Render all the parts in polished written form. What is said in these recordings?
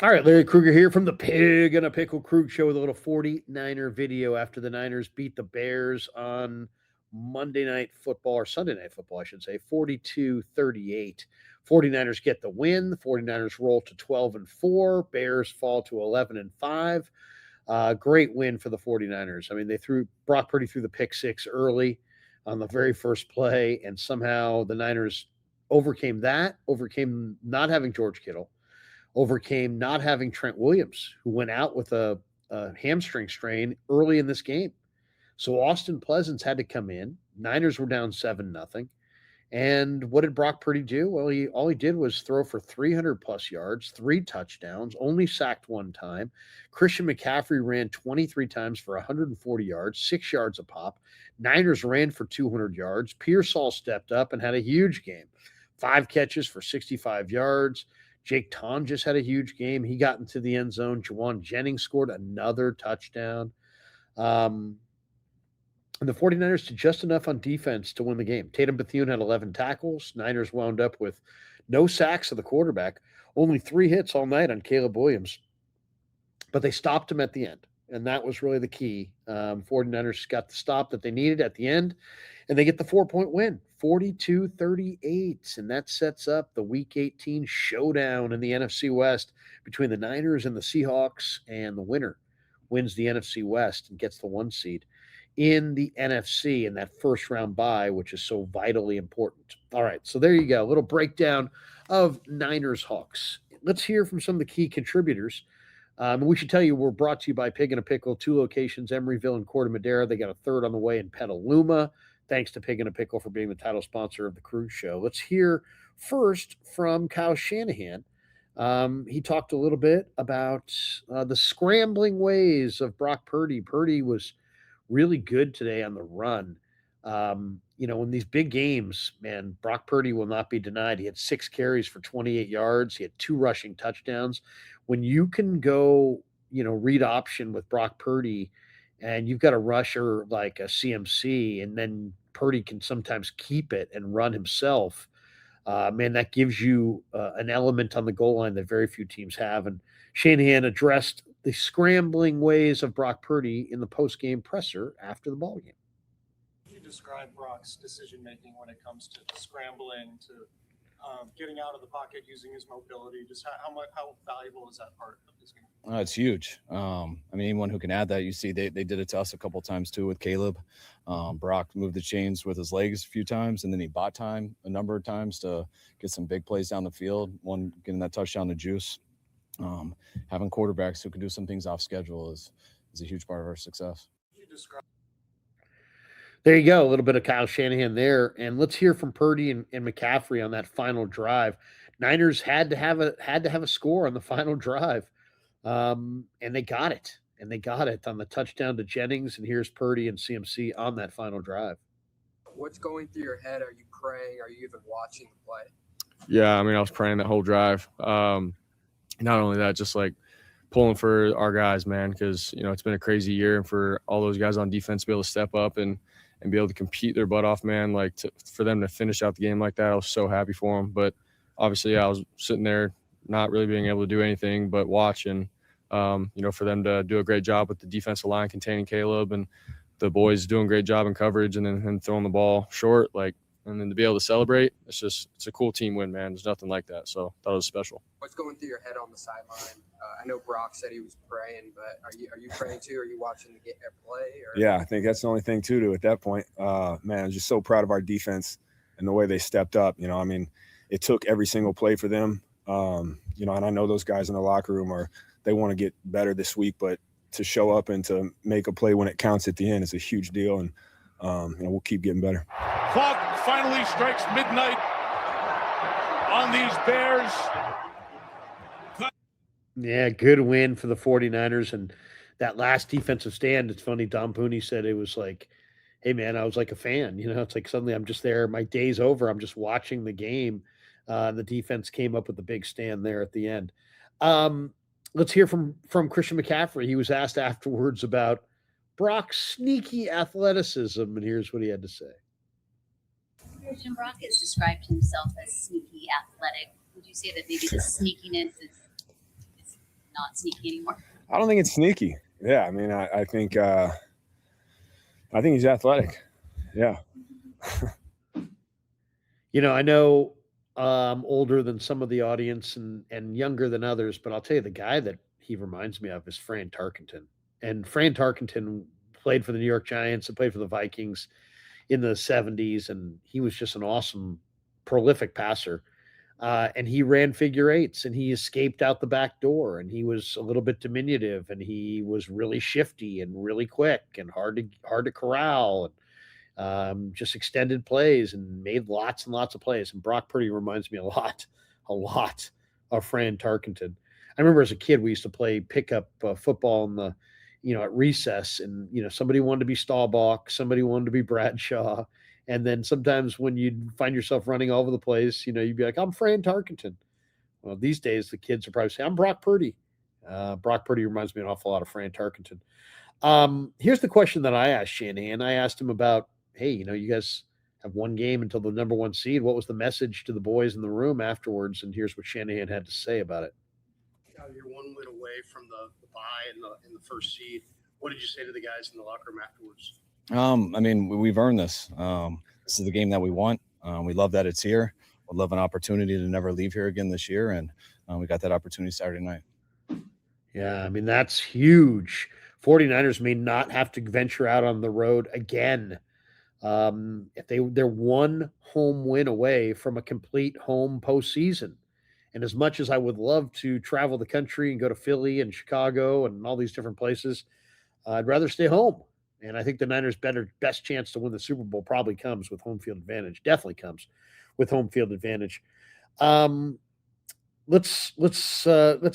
All right, Larry Krueger here from the Pig and a Pickle Krug Show with a little 49er video after the Niners beat the Bears on Monday Night Football, or Sunday Night Football, I should say, 42-38. 49ers get the win. The 49ers roll to 12-4. Bears fall to 11-5. Great win for the 49ers. I mean, Brock Purdy threw the pick six early on the very first play, and somehow the Niners overcame not having George Kittle, overcame not having Trent Williams, who went out with a hamstring strain early in this game. So Austin Pleasance had to come in. Niners were down 7-0. And what did Brock Purdy do? Well, all he did was throw for 300 plus yards, 3 touchdowns, only sacked 1 time. Christian McCaffrey ran 23 times for 140 yards, 6 yards a pop. Niners ran for 200 yards. Pearsall stepped up and had a huge game. 5 catches for 65 yards. Jake Tonges had a huge game. He got into the end zone. Juwan Jennings scored another touchdown. And the 49ers did just enough on defense to win the game. Tatum Bethune had 11 tackles. Niners wound up with no sacks of the quarterback, only 3 hits all night on Caleb Williams. But they stopped him at the end, and that was really the key. 49ers got the stop that they needed at the end, and they get the 4-point win, 42-38. And that sets up the Week 18 showdown in the NFC West between the Niners and the Seahawks, and the winner wins the NFC West and gets the 1 seed in the NFC in that first round bye, which is so vitally important. All right, so there you go. A little breakdown of Niners Hawks. Let's hear from some of the key contributors. We should tell you we're brought to you by Pig and a Pickle, 2 locations, Emeryville and Corte Madera. They got a third on the way in Petaluma. Thanks to Pig and a Pickle for being the title sponsor of the Cruise Show. Let's hear first from Kyle Shanahan. He talked a little bit about the scrambling ways of Brock Purdy. Purdy was really good today on the run. In these big games, man, Brock Purdy will not be denied. He had 6 carries for 28 yards. He had 2 rushing touchdowns. When you can go, read option with Brock Purdy, and you've got a rusher like a CMC, and then Purdy can sometimes keep it and run himself, man, that gives you an element on the goal line that very few teams have. And Shanahan addressed the scrambling ways of Brock Purdy in the post-game presser after the ball game. You describe Brock's decision-making when it comes to scrambling, to getting out of the pocket, using his mobility. Just how valuable is that part of his game? It's huge. Anyone who can add that, you see they did it to us a couple times too with Caleb. Brock moved the chains with his legs a few times, and then he bought time a number of times to get some big plays down the field. One, getting that touchdown to Juice. Having quarterbacks who can do some things off schedule is a huge part of our success. There you go, a little bit of Kyle Shanahan there, and let's hear from Purdy and McCaffrey on that final drive. Niners had to have a score on the final drive, and they got it. And they got it on the touchdown to Jennings. And here's Purdy and CMC on that final drive. What's going through your head? Are you praying? Are you even watching the play? Yeah, I was praying that whole drive. Not only that, just like pulling for our guys, man, because, it's been a crazy year. And for all those guys on defense to be able to step up and be able to compete their butt off, man, for them to finish out the game like that, I was so happy for them. But obviously, I was sitting there not really being able to do anything but watch. And, for them to do a great job with the defensive line containing Caleb, and the boys doing a great job in coverage, and then him throwing the ball short, and then to be able to celebrate, it's a cool team win, man. There's nothing like that. So I thought it was special. What's going through your head on the sideline? I know Brock said he was praying, but are you praying too? Are you watching the play? Or? Yeah, I think that's the only thing to do at that point. Man, I'm just so proud of our defense and the way they stepped up. It took every single play for them. And I know those guys in the locker room they want to get better this week, but to show up and to make a play when it counts at the end is a huge deal. And, we'll keep getting better. Clock finally strikes midnight on these Bears. Yeah, good win for the 49ers. And that last defensive stand, it's funny, Don Puni said it was like, hey, man, I was like a fan. It's like suddenly I'm just there. My day's over. I'm just watching the game. The defense came up with the big stand there at the end. Let's hear from Christian McCaffrey. He was asked afterwards about Brock's sneaky athleticism, and here's what he had to say. Christian, Brock has described himself as sneaky athletic. Would you say that maybe the sneakiness is not sneaky anymore? I don't think it's sneaky. Yeah, I mean, I think he's athletic. Yeah. I know I'm older than some of the audience and younger than others, but I'll tell you the guy that he reminds me of is Fran Tarkenton. And Fran Tarkenton played for the New York Giants and played for the Vikings in the 70s, and he was just an awesome, prolific passer. And he ran figure eights, and he escaped out the back door, and he was a little bit diminutive, and he was really shifty and really quick and hard to corral, and just extended plays and made lots and lots of plays. And Brock Purdy reminds me a lot of Fran Tarkenton. I remember as a kid we used to play pickup football in the at recess, and somebody wanted to be Staubach, somebody wanted to be Bradshaw. And then sometimes when you'd find yourself running all over the place, you'd be like, I'm Fran Tarkenton. Well, these days the kids are probably saying, I'm Brock Purdy. Brock Purdy reminds me an awful lot of Fran Tarkenton. Here's the question that I asked Shanahan. I asked him about, hey, you guys have one game until the number one seed. What was the message to the boys in the room afterwards? And here's what Shanahan had to say about it. You're one win away from the bye in the first seed. What did you say to the guys in the locker room afterwards? I mean, we've earned this. This is the game that we want. We love that it's here. We'd love an opportunity to never leave here again this year, and we got that opportunity Saturday night. Yeah, I mean, that's huge. 49ers may not have to venture out on the road again. If they're one home win away from a complete home postseason. And as much as I would love to travel the country and go to Philly and Chicago and all these different places, I'd rather stay home. And I think the Niners' best chance to win the Super Bowl probably comes with home field advantage. Definitely comes with home field advantage. Let's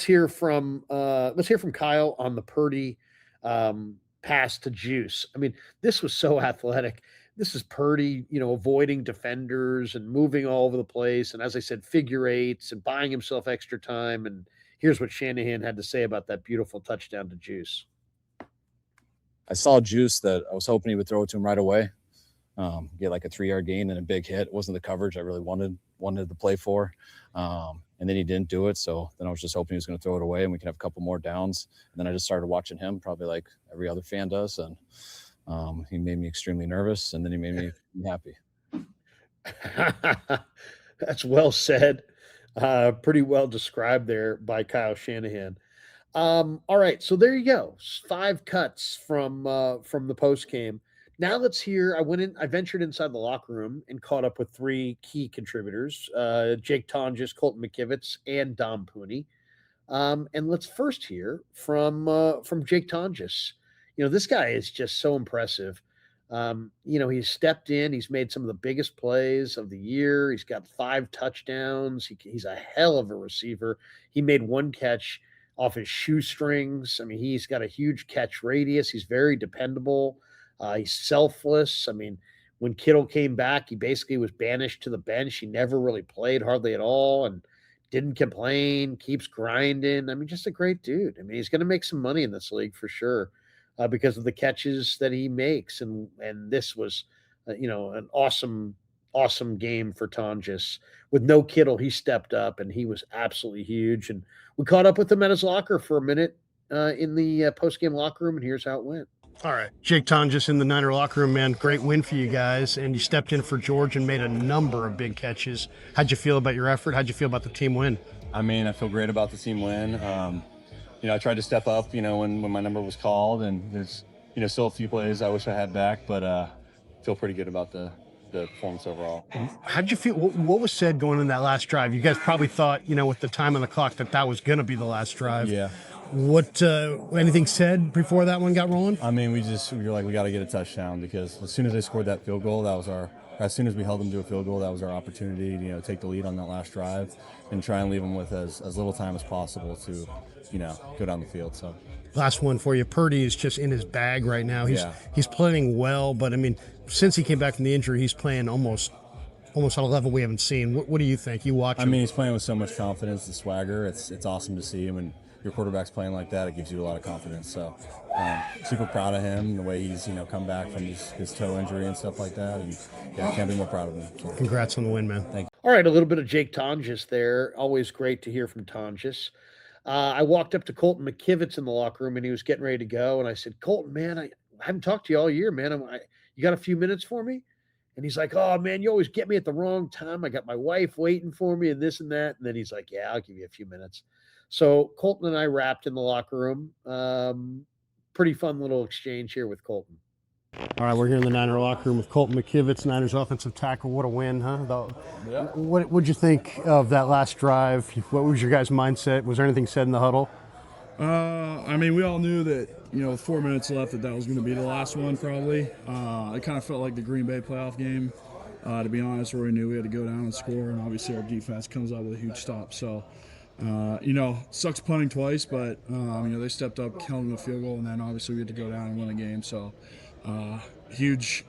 hear from Kyle on the Purdy pass to Juice. I mean, this was so athletic. This is Purdy, avoiding defenders and moving all over the place. And as I said, figure eights and buying himself extra time. And here's what Shanahan had to say about that beautiful touchdown to Juice. I saw Juice that I was hoping he would throw it to him right away, get like a 3-yard gain and a big hit. It wasn't the coverage I really wanted to play for. And then he didn't do it. So then I was just hoping he was going to throw it away and we could have a couple more downs. And then I just started watching him, probably like every other fan does. And he made me extremely nervous, and then he made me happy. That's well said. Pretty well described there by Kyle Shanahan. All right, so there you go. 5 cuts from the post game. Now let's hear. I ventured inside the locker room and caught up with 3 key contributors: Jake Tonges, Colton McKivitz, and Dom Puni. And let's first hear from Jake Tonges. This guy is just so impressive. He's stepped in. He's made some of the biggest plays of the year. He's got 5 touchdowns. He's a hell of a receiver. He made 1 catch off his shoestrings. I mean, he's got a huge catch radius. He's very dependable. He's selfless. I mean, when Kittle came back, he basically was banished to the bench. He never really played hardly at all and didn't complain, keeps grinding. I mean, just a great dude. I mean, he's going to make some money in this league for sure. Because of the catches that he makes. And this was, an awesome game for Tonges. With no Kittle, he stepped up, and he was absolutely huge. And we caught up with him at his locker for a minute in the post-game locker room, and here's how it went. All right, Jake Tonges in the Niner locker room, man. Great win for you guys, and you stepped in for George and made a number of big catches. How'd you feel about your effort? How'd you feel about the team win? I mean, I feel great about the team win. I tried to step up, when my number was called, and there's, still a few plays I wish I had back, but feel pretty good about the performance overall. How'd you feel? What was said going in that last drive? You guys probably thought, with the time on the clock, that was going to be the last drive. Yeah. What, anything said before that one got rolling? I mean, we were like, we got to get a touchdown, because as soon as they scored that field goal, as soon as we held them to a field goal, that was our opportunity to, take the lead on that last drive and try and leave them with as little time as possible to, go down the field. So last one for you. Purdy is just in his bag right now. He's playing well, but I mean, since he came back from the injury, he's playing almost on a level we haven't seen. What do you think? You watch him? I mean, he's playing with so much confidence, the swagger. It's awesome to see him, and your quarterback's playing like that, it gives you a lot of confidence. So super proud of him, the way he's come back from his toe injury and stuff like that, and can't be more proud of him. So. Congrats on the win, man. Thank you. All right, a little bit of Jake Tonges there. Always great to hear from Tonges. I walked up to Colton McKivitz in the locker room, and he was getting ready to go. And I said, Colton, man, I haven't talked to you all year, man. You got a few minutes for me? And he's like, oh, man, you always get me at the wrong time. I got my wife waiting for me and this and that. And then he's like, yeah, I'll give you a few minutes. So Colton and I wrapped in the locker room. Pretty fun little exchange here with Colton. All right, we're here in the Niner locker room with Colton McKivitz, Niners offensive tackle. What a win, huh? What'd you think of that last drive? What was your guys' mindset? Was there anything said in the huddle? I mean, we all knew that, with 4 minutes left, that was going to be the last one probably. It kind of felt like the Green Bay playoff game, to be honest, where we knew we had to go down and score, and obviously our defense comes out with a huge stop. So, sucks punting twice, but, they stepped up, held them a field goal, and then obviously we had to go down and win the game. So, huge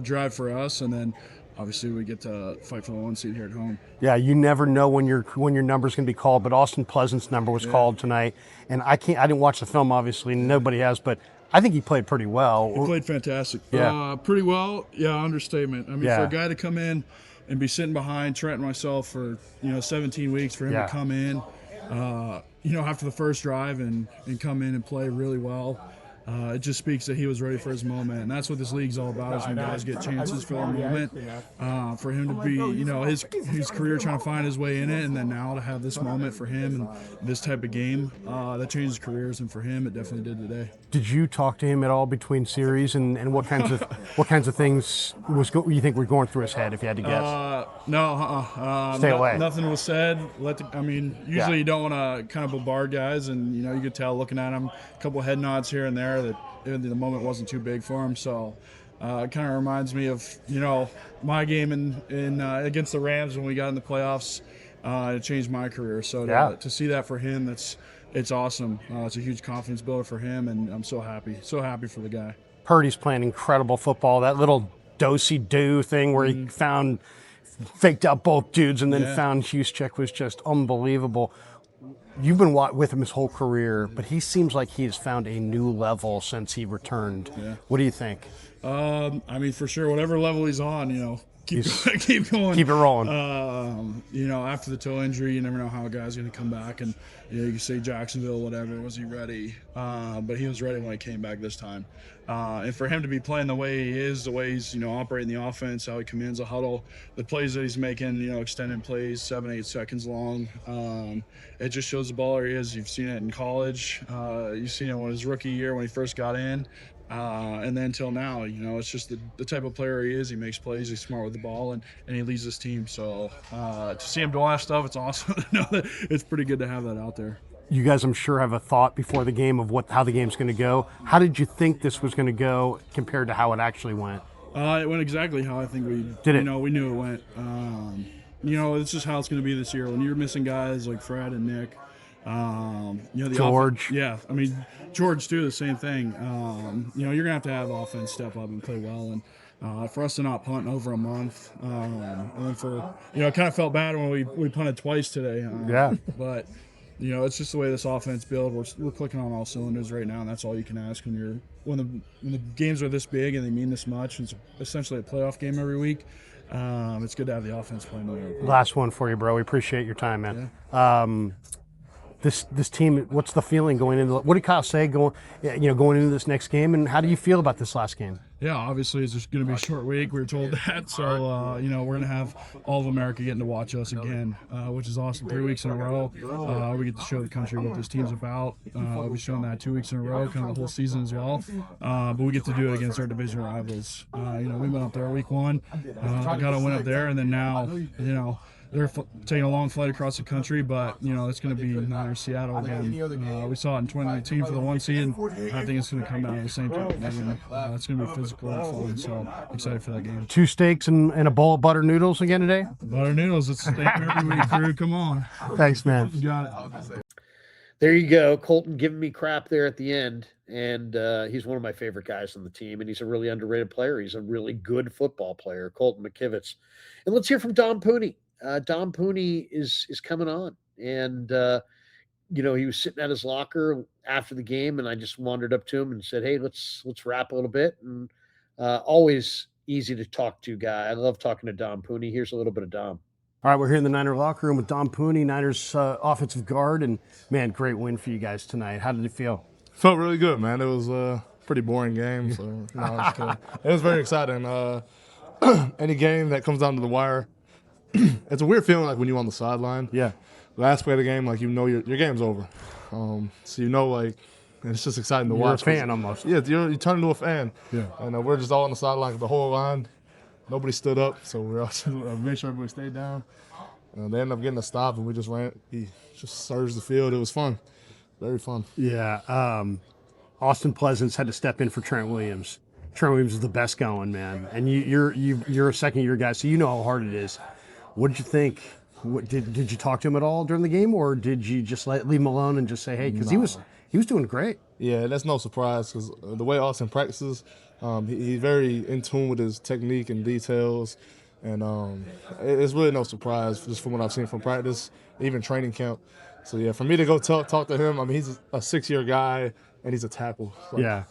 drive for us, and then obviously we get to fight for the 1 seed here at home. Yeah, you never know when your number's going to be called, but Austin Pleasant's number was called tonight, and I didn't watch the film, obviously, nobody has, but I think he played pretty well. He played fantastic. Yeah. Pretty well. Yeah, understatement. I mean, for a guy to come in and be sitting behind Trent and myself for 17 weeks, for him to come in, after the first drive and come in and play really well. It just speaks that he was ready for his moment, and that's what this league's all about, is when guys get chances for their moment. For him to be, his career trying to find his way in it, and then now to have this moment for him and this type of game, that changes careers, and for him, it definitely did today. Did you talk to him at all between series, and what kinds of things you think were going through his head, if you had to guess? No. Stay away. Nothing was said. Usually you don't want to kind of bombard guys, and you could tell looking at him, a couple head nods here and there, that the moment wasn't too big for him. So it kind of reminds me of my game in against the Rams when we got in the playoffs. It changed my career. So to see that for him, it's awesome. It's a huge confidence builder for him, and I'm so happy for the guy. Purdy's playing incredible football. That little do-si-do thing where he faked out both dudes and then found Juszczyk was just unbelievable. You've been with him his whole career, but he seems like he has found a new level since he returned. Yeah. What do you think? For sure, whatever level he's on, keep going. Keep it rolling. After the toe injury, you never know how a guy's going to come back. And, you can say Jacksonville, whatever, was he ready? But he was ready when he came back this time. And for him to be playing the way he is, the way he's, operating the offense, how he commands a huddle, the plays that he's making, extended plays, 7-8 seconds long. It just shows the baller he is. You've seen it in college. You've seen it in his rookie year when he first got in. And then till now, it's just the type of player he is. He makes plays, he's smart with the ball, and he leads this team. So to see him do all that stuff, it's awesome to know that it's pretty good to have that out there. You guys, I'm sure, have a thought before the game of how the game's going to go. How did you think this was going to go compared to how it actually went? It went exactly how I think we did. We knew it went. It's just how it's going to be this year. When you're missing guys like Fred and Nick, George. George too, the same thing. You're gonna have to have offense step up and play well, and for us to not punt in over a month, and then for it kind of felt bad when we punted twice today. But it's just the way this offense builds. We're clicking on all cylinders right now, and that's all you can ask when the games are this big and they mean this much. It's essentially a playoff game every week. It's good to have the offense playing the way. Last one for you, bro. We appreciate your time, man. Yeah. This team, what's the feeling going into? What did Kyle say going into this next game, and how do you feel about this last game? Yeah, obviously it's just going to be a short week. We were told that, so we're going to have all of America getting to watch us again, which is awesome. 3 weeks in a row, we get to show the country what this team's about. We've shown that 2 weeks in a row, kind of the whole season as well. But we get to do it against our division rivals. We went up there week 1, got a win up there, and then now, they're taking a long flight across the country, but it's going to be Niners Seattle again. We saw it in 2019 for the 1 seed. I think it's going to come down to the same type of game. It's going to be physical and fun, so excited for that game. 2 steaks and a bowl of butter noodles again today? Butter noodles, it's steak every week, crew. Come on. Thanks, man. You got it. There you go. Colton giving me crap there at the end, and he's one of my favorite guys on the team, and he's a really underrated player. He's a really good football player, Colton McKivitz. And let's hear from Don Puni. Don Puni is coming on, and he was sitting at his locker after the game, and I just wandered up to him and said, "Hey, let's rap a little bit." And always easy to talk to guy. I love talking to Don Puni. Here's a little bit of Dom. All right, we're here in the Niner locker room with Don Puni, Niners offensive guard, and man, great win for you guys tonight. How did it feel? Felt really good, man. It was a pretty boring game, so it was very exciting. Any game that comes down to the wire, it's a weird feeling like when you're on the sideline. Yeah. Last play of the game, like your game's over. So like it's just exciting to watch. You're a fan almost. Yeah, you turn into a fan. Yeah. And we're just all on the sideline, the whole line. Nobody stood up, so we're all made sure everybody stayed down. They ended up getting a stop, and we just ran. He just surged the field. It was fun, very fun. Yeah. Austin Pleasance had to step in for Trent Williams. Trent Williams is the best going, man. And you're a second-year guy, so you know how hard it is. What did you think? Did you talk to him at all during the game, or did you just leave him alone and just say, hey, because he was doing great. Yeah, that's no surprise because the way Austin practices, he's very in tune with his technique and details, and it's really no surprise just from what I've seen from practice, even training camp. So yeah, for me to go talk to him, I mean he's a 6-year guy and he's a tackle. Like, yeah.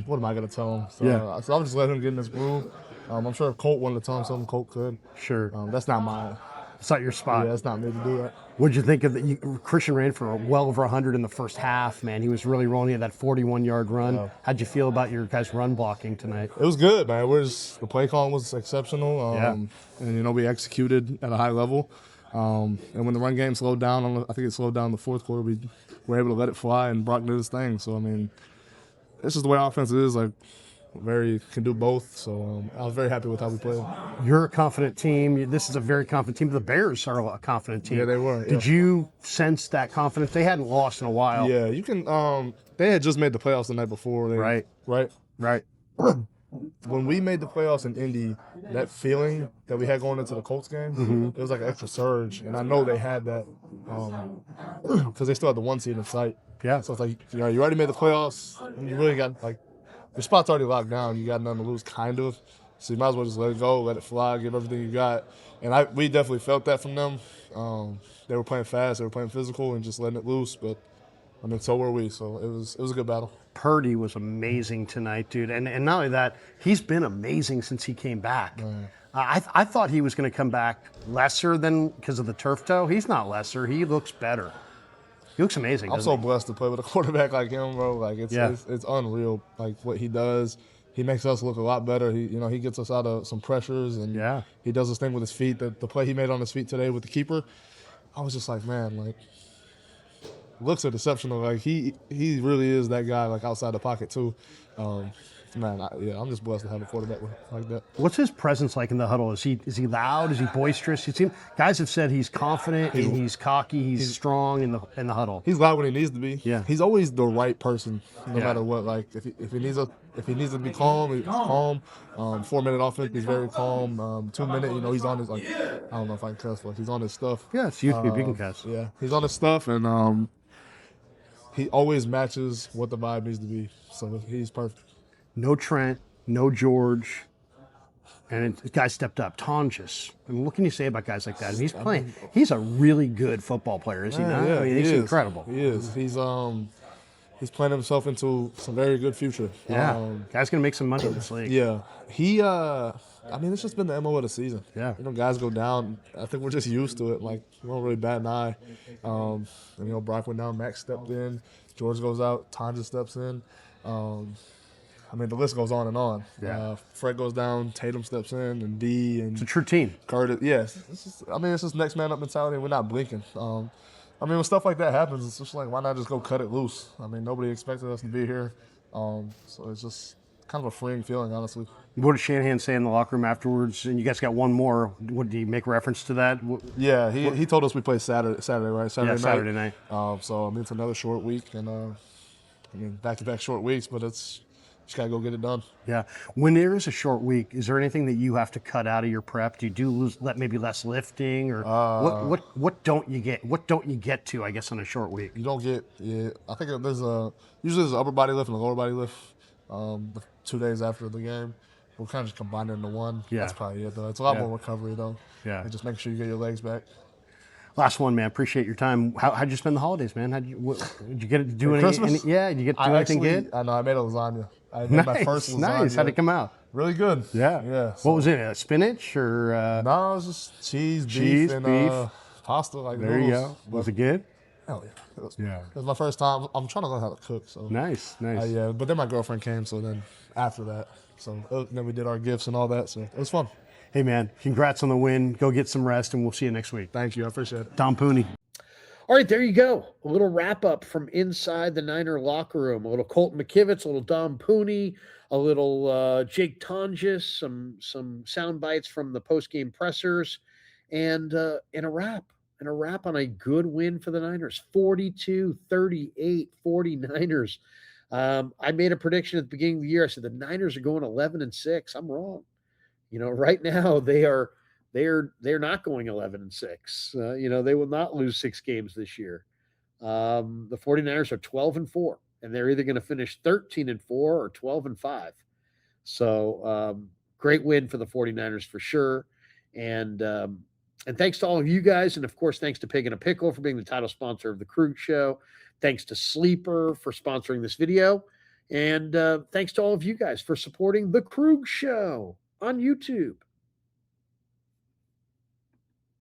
What am I gonna tell him? So, so I'll just let him get in his groove. I'm sure if Colt wanted to tell him something, Colt could. Sure. That's not mine. It's not your spot. Yeah, it's not me to do that. What'd you think of Christian ran for well over 100 in the first half, man? He was really rolling at that 41-yard run. Yeah. How'd you feel about your guys' run blocking tonight? It was good, man. The play calling was exceptional. And, we executed at a high level. And when the run game slowed down, I think it slowed down in the fourth quarter, we were able to let it fly, and Brock did his thing. So, I mean, this is the way offense is. Like, can do both. So I was very happy with how we played. You're a confident team. This is a very confident team. The Bears are a confident team. Yeah, they were. Did you sense that confidence? They hadn't lost in a while. Yeah, you can. They had just made the playoffs the night before. Right. When we made the playoffs in Indy, that feeling that we had going into the Colts game, it was like an extra surge. And I know they had that because they still had the 1 seed in sight. Yeah. So it's like, you already made the playoffs, and you really got, like, your spot's already locked down. You got nothing to lose, kind of. So you might as well just let it go, let it fly, give everything you got. And we definitely felt that from them. They were playing fast, they were playing physical, and just letting it loose. But, I mean, so were we. So it was a good battle. Purdy was amazing tonight, dude. And not only that, he's been amazing since he came back. Right. I thought he was going to come back lesser than because of the turf toe. He's not lesser. He looks better. He looks amazing. I'm so blessed to play with a quarterback like him, bro. Like it's unreal. Like what he does, he makes us look a lot better. He gets us out of some pressures, and he does this thing with his feet. The play he made on his feet today with the keeper, I was just like, man, like looks are exceptional. Like he really is that guy. Like outside the pocket too. I'm just blessed to have a quarterback like that. What's his presence like in the huddle? Is he loud? Is he boisterous? Guys have said he's confident and he's cocky. He's strong in the huddle. He's loud when he needs to be. Yeah. He's always the right person, no matter what. Like if he needs to be calm, he's calm. 4-minute offense, he's very calm. 2-minute, he's on his I don't know if I can cuss, but he's on his stuff. Yeah, it's YouTube. You can cuss. Yeah, he's on his stuff, and he always matches what the vibe needs to be. So he's perfect. No Trent, no George, and the guy stepped up. Tonges. I mean, what can you say about guys like that? And he's playing. He's a really good football player, is he not? Yeah, I mean, he's incredible. He is. He's playing himself into some very good future. Yeah, guy's gonna make some money in this league. Yeah, it's just been the MO of the season. Yeah, guys go down. I think we're just used to it. Like we don't really bat an eye. Brock went down. Max stepped in. George goes out. Tonges steps in. The list goes on and on. Yeah. Fred goes down, Tatum steps in, and D and it's a true team. Curtis, yes. It's just next man up mentality. We're not blinking. When stuff like that happens, it's just like, why not just go cut it loose? Nobody expected us to be here, so it's just kind of a freeing feeling, honestly. What did Shanahan say in the locker room afterwards? And you guys got one more. What did he make reference to that? Yeah, he told us we play Saturday, right? Saturday night. It's another short week, and back-to-back short weeks, but it's. Just gotta go get it done. Yeah. When there is a short week, is there anything that you have to cut out of your prep? Do you lose maybe less lifting, or what don't you get? What don't you get to? I guess on a short week. You don't get. Yeah, I think usually there's an upper body lift and a lower body lift. 2 days after the game, we'll kind of just combine it into one. Yeah. That's probably it though. It's a lot more recovery though. Yeah. And just make sure you get your legs back. Last one, man. Appreciate your time. How'd you spend the holidays, man? Did you get to do Christmas? Did you get to do anything good? I know I made a lasagna. I made my Nice, first lasagna. nice. How'd it come out? Really good. Yeah. Yeah. What was it? Spinach or? No, it was just cheese, Cheese, beef, and beef. pasta. Like There you noodles. go. Was it good? Hell yeah. Yeah. It was my first time. I'm trying to learn how to cook. So Nice, nice. yeah, but then my girlfriend came. So then after that, then we did our gifts and all that. So it was fun. Hey, man, congrats on the win. Go get some rest, and we'll see you next week. Thank you. I appreciate it. Tom Puni. All right, there you go. A little wrap up from inside the Niner locker room. A little Colton McKivitz, a little Dom Puni, a little Jake Tonges, some sound bites from the post-game pressers, and a wrap. And a wrap on a good win for the Niners. 42-38, 49ers. I made a prediction at the beginning of the year. I said the Niners are going 11-6. I'm wrong. Right now they're not going 11-6. They will not lose 6 games this year. The 49ers are 12-4, and they're either going to finish 13-4 or 12-5. So great win for the 49ers for sure. And thanks to all of you guys. And of course, thanks to Pig and a Pickle for being the title sponsor of the Krug Show. Thanks to Sleeper for sponsoring this video. And thanks to all of you guys for supporting the Krug Show on YouTube.